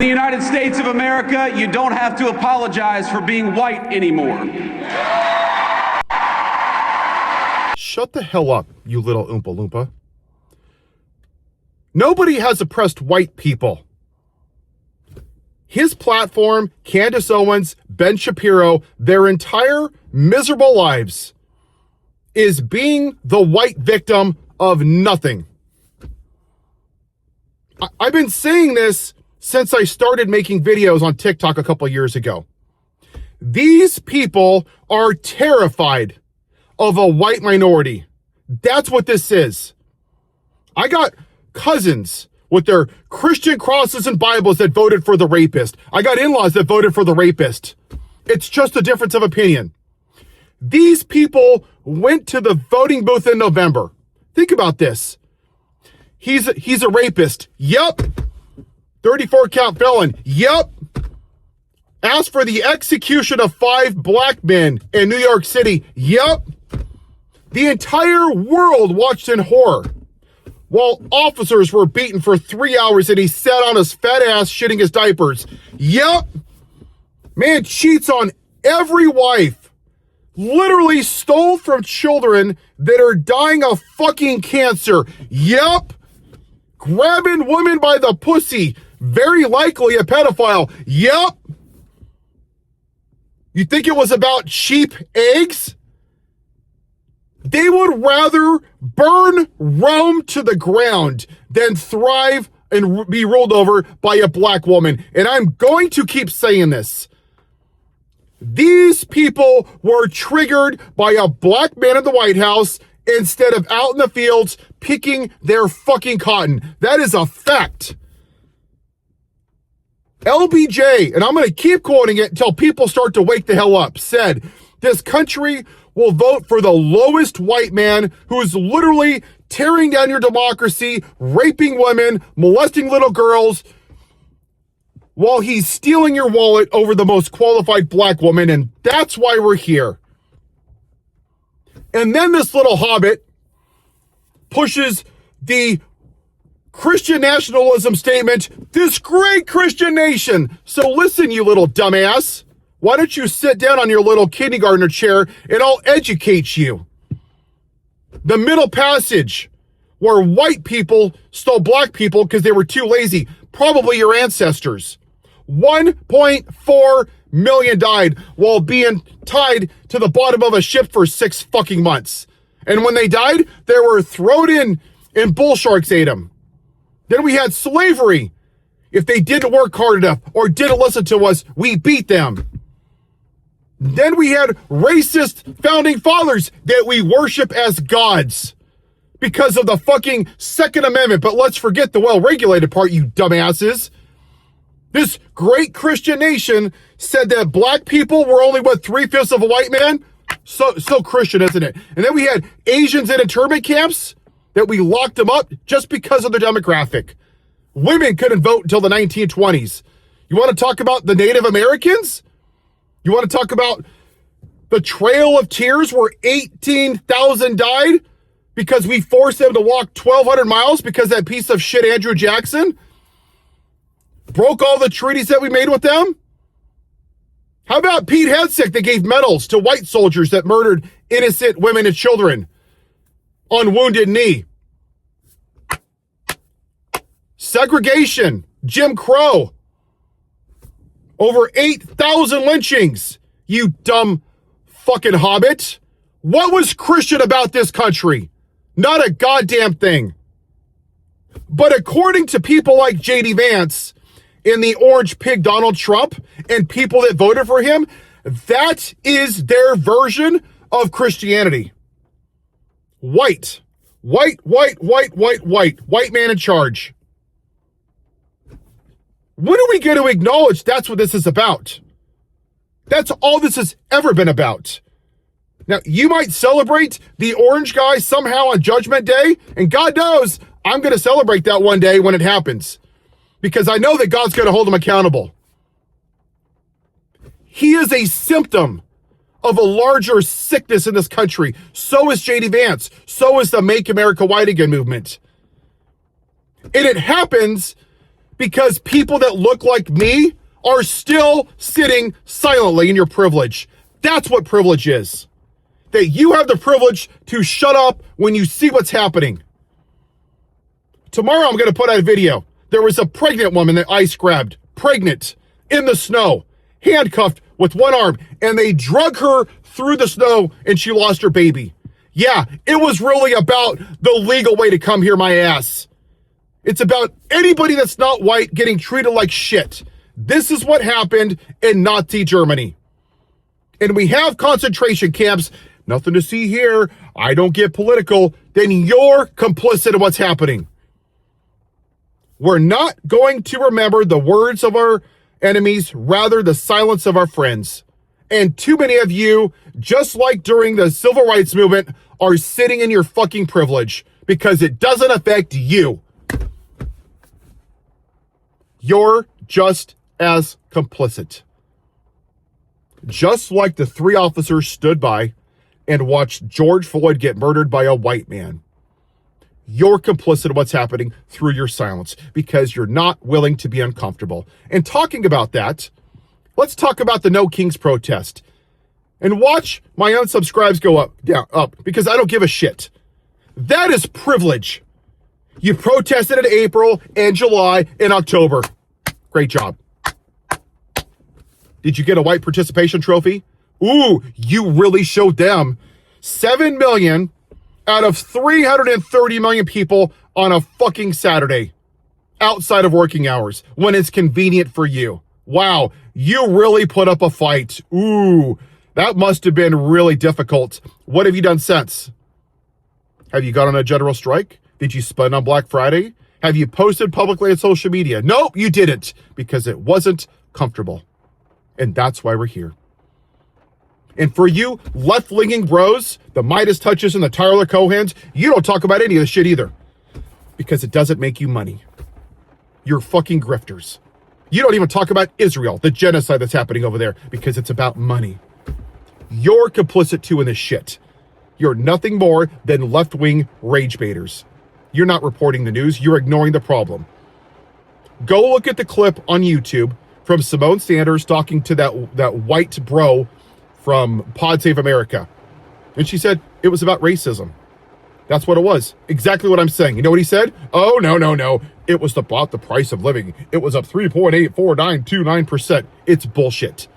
In the United States of America, you don't have to apologize for being white anymore. Shut the hell up, you little Oompa Loompa. Nobody has oppressed white people. His platform, Candace Owens, Ben Shapiro, their entire miserable lives is being the white victim of nothing. I've been saying this since I started making videos on TikTok a couple years ago. These people are terrified of a white minority. That's what this is. I got cousins with their Christian crosses and Bibles that voted for the rapist. I got in-laws that voted for the rapist. It's just a difference of opinion. These people went to the voting booth in November. Think about this. He's a rapist. Yup. 34 count felon. Yup. Asked for the execution of 5 black men in New York City. Yup. The entire world watched in horror while officers were beaten for 3 hours and he sat on his fat ass shitting his diapers. Yup. Man cheats on every wife. Literally stole from children that are dying of fucking cancer. Yup. Grabbing women by the pussy. Very likely a pedophile. Yup. You think it was about cheap eggs? They would rather burn Rome to the ground than thrive and be ruled over by a black woman. And I'm going to keep saying this. These people were triggered by a black man in the White House instead of out in the fields picking their fucking cotton. That is a fact. LBJ, and I'm going to keep quoting it until people start to wake the hell up, said, this country will vote for the lowest white man who is literally tearing down your democracy, raping women, molesting little girls, while he's stealing your wallet over the most qualified black woman, and that's why we're here. And then this little hobbit pushes the Christian nationalism statement, this great Christian nation. So listen, you little dumbass. Why don't you sit down on your little kindergartner chair and I'll educate you? The middle passage where white people stole black people because they were too lazy. Probably your ancestors. 1.4 million died while being tied to the bottom of a ship for 6 fucking months. And when they died, they were thrown in and bull sharks ate them. Then we had slavery. If they didn't work hard enough or didn't listen to us, we beat them. Then we had racist founding fathers that we worship as gods because of the fucking Second Amendment. But let's forget the well-regulated part, you dumbasses. This great Christian nation said that black people were only, 3/5 of a white man? So Christian, isn't it? And then we had Asians in internment camps that we locked them up just because of their demographic. Women couldn't vote until the 1920s. You want to talk about the Native Americans? You want to talk about the Trail of Tears where 18,000 died because we forced them to walk 1,200 miles because that piece of shit Andrew Jackson broke all the treaties that we made with them? How about Pete Hegseth that gave medals to white soldiers that murdered innocent women and children on Wounded Knee? Segregation, Jim Crow, over 8,000 lynchings, you dumb fucking hobbit. What was Christian about this country? Not a goddamn thing. But according to people like JD Vance and the orange pig Donald Trump and people that voted for him, that is their version of Christianity. White man in charge. When are we going to acknowledge that's what this is about? That's all this has ever been about. Now, you might celebrate the orange guy somehow on Judgment Day, and God knows I'm going to celebrate that one day when it happens, because I know that God's going to hold him accountable. He is a symptom of a larger sickness in this country. So is JD Vance. So is the Make America White Again movement. And it happens because people that look like me are still sitting silently in your privilege. That's what privilege is. That you have the privilege to shut up when you see what's happening. Tomorrow I'm going to put out a video. There was a pregnant woman that ICE grabbed, pregnant, in the snow, handcuffed with one arm, and they drug her through the snow and she lost her baby. Yeah, it was really about the legal way to come here, my ass. It's about anybody that's not white getting treated like shit. This is what happened in Nazi Germany. And we have concentration camps. Nothing to see here. I don't get political. Then you're complicit in what's happening. We're not going to remember the words of our enemies, rather the silence of our friends. And too many of you, just like during the civil rights movement, are sitting in your fucking privilege because it doesn't affect you. You're just as complicit. Just like the 3 officers stood by and watched George Floyd get murdered by a white man. You're complicit in what's happening through your silence because you're not willing to be uncomfortable. And talking about that, let's talk about the No Kings protest. And watch my unsubscribes go up, because I don't give a shit. That is privilege. You protested in April and July and October. Great job. Did you get a white participation trophy? Ooh, you really showed them. 7 million out of 330 million people on a fucking Saturday outside of working hours when it's convenient for you. Wow, you really put up a fight. Ooh, that must have been really difficult. What have you done since? Have you gone on a general strike? Did you spend on Black Friday? Have you posted publicly on social media? Nope, you didn't, because it wasn't comfortable. And that's why we're here. And for you left-leaning bros, the Midas Touches and the Tyler Cohens, you don't talk about any of this shit either. Because it doesn't make you money. You're fucking grifters. You don't even talk about Israel, the genocide that's happening over there, because it's about money. You're complicit too in this shit. You're nothing more than left-wing rage baiters. You're not reporting the news, you're ignoring the problem. Go look at the clip on YouTube from Simone Sanders talking to that white bro from Pod Save America. And she said it was about racism. That's what it was. Exactly what I'm saying. You know what he said? Oh, no. It was about the price of living. It was up 3.84929%. It's bullshit.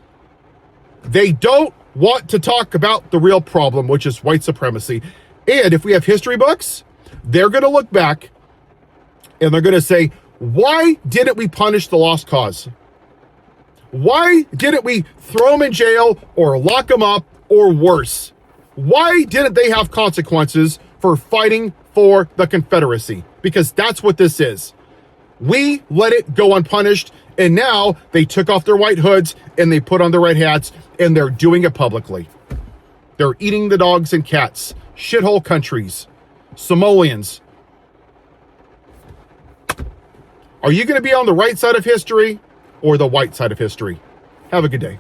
They don't want to talk about the real problem, which is white supremacy. And if we have history books, they're going to look back and they're going to say, why didn't we punish the lost cause? Why didn't we throw them in jail or lock them up or worse? Why didn't they have consequences for fighting for the Confederacy? Because that's what this is. We let it go unpunished, and now they took off their white hoods and they put on their red hats, and they're doing it publicly. They're eating the dogs and cats, shithole countries, Somalians. Are you going to be on the right side of history or the white side of history? Have a good day.